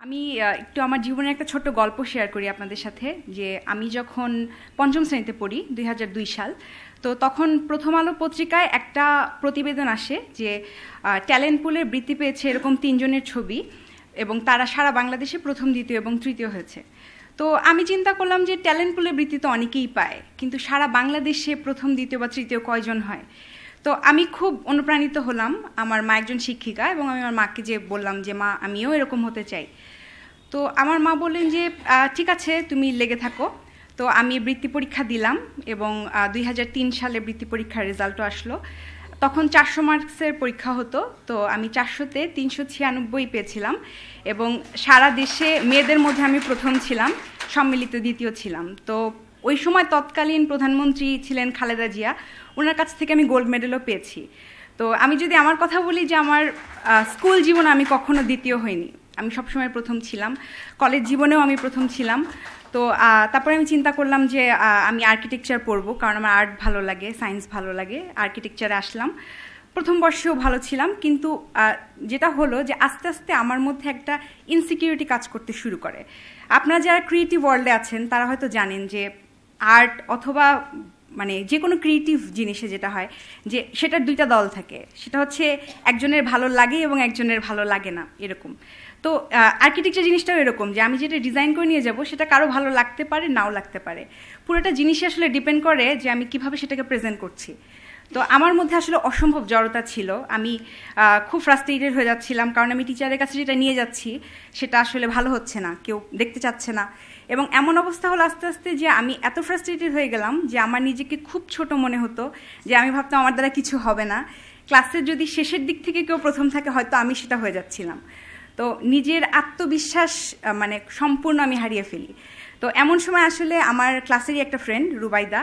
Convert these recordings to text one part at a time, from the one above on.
আমি একটু আমার জীবনের একটা ছোট্ট গল্প শেয়ার করি আপনাদের সাথে যে আমি যখন পঞ্চম শ্রেণীতে পড়ি ২০০২ সাল। তো তখন প্রথম আলো পত্রিকায় একটা প্রতিবেদন আসে যে ট্যালেন্ট পুলে বৃত্তি পেয়েছে এরকম ৩ জনের ছবি এবং তারা সারা বাংলাদেশে প্রথম, দ্বিতীয় এবং তৃতীয় হয়েছে। তো আমি চিন্তা করলাম যে ট্যালেন্ট পুলে বৃত্তি তো অনেকেই পায়, কিন্তু সারা বাংলাদেশে প্রথম, দ্বিতীয় বা তৃতীয় কয়জন হয়? তো আমি খুব অনুপ্রাণিত হলাম। আমার মা একজন শিক্ষিকা এবং আমি আমার মাকে যে বললাম যে মা আমিও এরকম হতে চাই। তো আমার মা বললেন যে ঠিক আছে, তুমি লেগে থাকো। তো আমি বৃত্তি পরীক্ষা দিলাম এবং ২০০৩ সালে বৃত্তি পরীক্ষার রেজাল্টও আসলো। তখন ৪০০ মার্কসের পরীক্ষা হতো। তো আমি ৪০০-তে ৩৯৬ পেয়েছিলাম এবং সারা দেশে মেয়েদের মধ্যে আমি প্রথম ছিলাম, সম্মিলিত দ্বিতীয় ছিলাম। তো ওই সময় তৎকালীন প্রধানমন্ত্রী ছিলেন খালেদা জিয়া, ওনার কাছ থেকে আমি গোল্ড মেডেলও পেয়েছি। তো আমি যদি আমার কথা বলি যে আমার স্কুল জীবনে আমি কখনো দ্বিতীয় হইনি, আমি সবসময় প্রথম ছিলাম। কলেজ জীবনেও আমি প্রথম ছিলাম। তো তারপরে আমি চিন্তা করলাম যে আমি আর্কিটেকচার পড়বো, কারণ আমার আর্ট ভালো লাগে, সায়েন্স ভালো লাগে। আর্কিটেকচারে আসলাম, প্রথম বর্ষেও ভালো ছিলাম, কিন্তু যেটা হলো যে আস্তে আস্তে আমার মধ্যে একটা ইনসিকিউরিটি কাজ করতে শুরু করে। আপনারা যারা ক্রিয়েটিভ ওয়ার্ল্ডে আছেন তারা হয়তো জানেন যে আর্ট অথবা মানে যে কোনো ক্রিয়েটিভ জিনিসে যেটা হয় যে সেটার দুইটা দল থাকে, সেটা হচ্ছে একজনের ভালো লাগে এবং একজনের ভালো লাগে না, এরকম। তো আর্কিটেকচার জিনিসটাও এরকম যে আমি যেটা ডিজাইন করে নিয়ে যাব সেটা কারো ভালো লাগতে পারে, নাও লাগতে পারে। পুরোটা জিনিসই আসলে ডিপেন্ড করে যে আমি কিভাবে সেটাকে প্রেজেন্ট করছি। তো আমার মধ্যে আসলে অসম্ভব জড়তা ছিল। আমি খুব ফ্রাস্ট্রেটেড হয়ে যাচ্ছিলাম, কারণ আমি টিচারের কাছে যেটা নিয়ে যাচ্ছি সেটা আসলে ভালো হচ্ছে না, কেউ দেখতে চাচ্ছে না। এবং এমন অবস্থা হলো আস্তে আস্তে যে আমি এত ফ্রাস্ট্রেটেড হয়ে গেলাম যে আমার নিজেকে খুব ছোট মনে হতো, যে আমি ভাবতাম আমার দ্বারা কিছু হবে না। ক্লাসের যদি শেষের দিক থেকে কেউ প্রথম থাকে হয়তো আমি সেটা হয়ে যাচ্ছিলাম। তো নিজের আত্মবিশ্বাস মানে সম্পূর্ণ আমি হারিয়ে ফেলি। তো এমন সময় আসলে আমার ক্লাসেরই একটা ফ্রেন্ড রুবাইদা,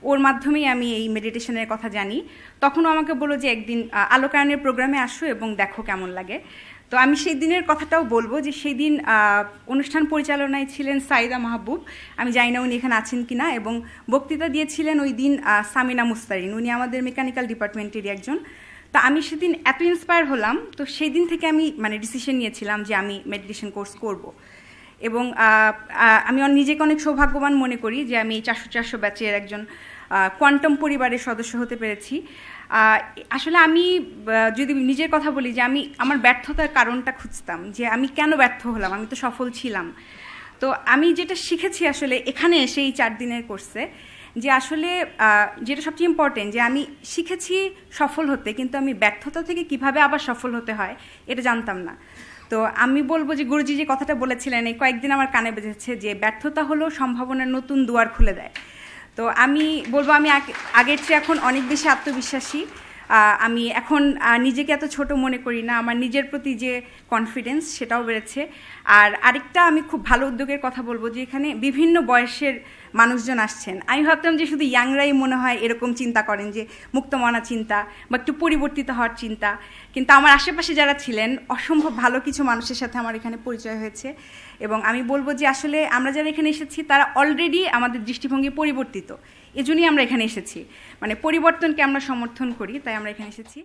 ওর মাধ্যমেই আমি এই মেডিটেশনের কথা জানি। তখনও আমাকে বললো যে একদিন আলোকায়নের প্রোগ্রামে আসো এবং দেখো কেমন লাগে। তো আমি সেই দিনের কথাটাও বলবো যে সেই দিন অনুষ্ঠান পরিচালনায় ছিলেন সাইদা মাহবুব, আমি জানি না উনি এখানে আছেন কিনা, এবং বক্তৃতা দিয়েছিলেন ওই দিন সামিনা মুস্তারিন, উনি আমাদের মেকানিক্যাল ডিপার্টমেন্টেরই একজন। তা আমি সেদিন এত ইন্সপায়ার হলাম, তো সেই দিন থেকে আমি মানে ডিসিশন নিয়েছিলাম যে আমি মেডিটেশন কোর্স করব। এবং আমি নিজেকে অনেক সৌভাগ্যবান মনে করি যে আমি ৪০০ ব্যাচের একজন কোয়ান্টাম পরিবারের সদস্য হতে পেরেছি। আসলে আমি যদি নিজের কথা বলি যে আমি আমার ব্যর্থতার কারণটা খুঁজতাম, যে আমি কেন ব্যর্থ হলাম, আমি তো সফল ছিলাম। তো আমি যেটা শিখেছি আসলে এখানে এসে এই 4 দিনের কোর্সে, যে আসলে যেটা সবচেয়ে ইম্পর্টেন্ট, যে আমি শিখেছি সফল হতে, কিন্তু আমি ব্যর্থতা থেকে কিভাবে আবার সফল হতে হয় এটা জানতাম না। তো আমি বলবো যে গুরুজি যে কথাটা বলেছিলেন এই কয়েকদিন আমার কানে বেজেছে, যে ব্যর্থতা হলো সম্ভাবনার নতুন দুয়ার খুলে দেয়। তো আমি বলবো আমি আগের চেয়ে এখন অনেক বেশি আত্মবিশ্বাসী। আমি এখন নিজেকে এত ছোট মনে করি না, আমার নিজের প্রতি যে কনফিডেন্স সেটাও বেড়েছে। আর আরেকটা আমি খুব ভালো উদ্যোগের কথা বলবো, যে এখানে বিভিন্ন বয়সের মানুষজন আসছেন। আমি ভাবতাম যে শুধু ইয়াংরাই মনে হয় এরকম চিন্তা করেন, যে মুক্তমনা চিন্তা বা একটু পরিবর্তিত হওয়ার চিন্তা, কিন্তু আমার আশেপাশে যারা ছিলেন অসম্ভব ভালো কিছু মানুষের সাথে আমার এখানে পরিচয় হয়েছে। এবং আমি বলবো যে আসলে আমরা যারা এখানে এসেছি তারা অলরেডি আমাদের দৃষ্টিভঙ্গি পরিবর্তিত, এজন্যই আমরা এখানে এসেছি। মানে পরিবর্তনকে আমরা সমর্থন করি, তাই আমরা এখানে এসেছি।